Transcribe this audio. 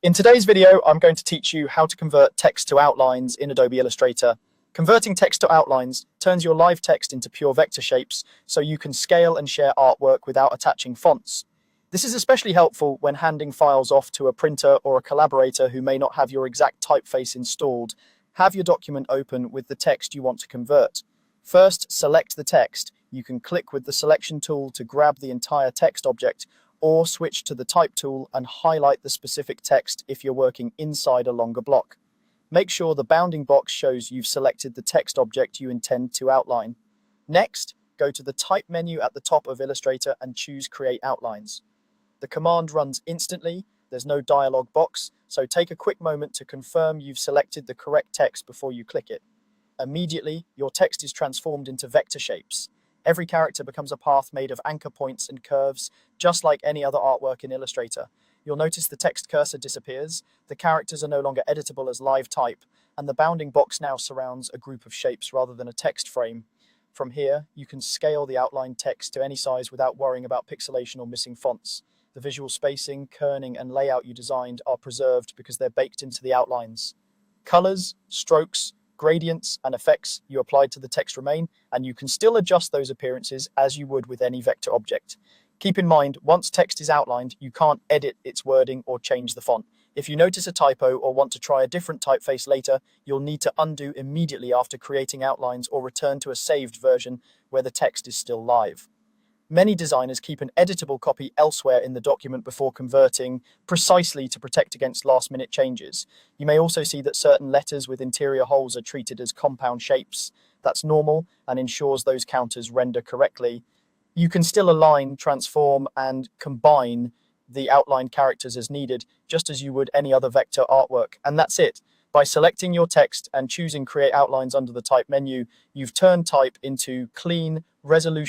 In today's video, I'm going to teach you how to convert text to outlines in Adobe Illustrator. Converting text to outlines turns your live text into pure vector shapes so you can scale and share artwork without attaching fonts. This is especially helpful when handing files off to a printer or a collaborator who may not have your exact typeface installed. Have your document open with the text you want to convert. First, select the text. You can click with the selection tool to grab the entire text object, or switch to the type tool and highlight the specific text if you're working inside a longer block. Make sure the bounding box shows you've selected the text object you intend to outline. Next, go to the Type menu at the top of Illustrator and choose Create Outlines. The command runs instantly, there's no dialog box, so take a quick moment to confirm you've selected the correct text before you click it. Immediately, your text is transformed into vector shapes. Every character becomes a path made of anchor points and curves, just like any other artwork in Illustrator. You'll notice the text cursor disappears, the characters are no longer editable as live type, and the bounding box now surrounds a group of shapes rather than a text frame. From here, you can scale the outlined text to any size without worrying about pixelation or missing fonts. The visual spacing, kerning, and layout you designed are preserved because they're baked into the outlines. Colors, strokes, gradients, and effects you applied to the text remain, and you can still adjust those appearances as you would with any vector object. Keep in mind, once text is outlined, you can't edit its wording or change the font. If you notice a typo or want to try a different typeface later, you'll need to undo immediately after creating outlines or return to a saved version where the text is still live. Many designers keep an editable copy elsewhere in the document before converting, precisely to protect against last-minute changes. You may also see that certain letters with interior holes are treated as compound shapes. That's normal and ensures those counters render correctly. You can still align, transform, and combine the outlined characters as needed, just as you would any other vector artwork. And that's it. By selecting your text and choosing Create Outlines under the Type menu, you've turned type into clean, resolution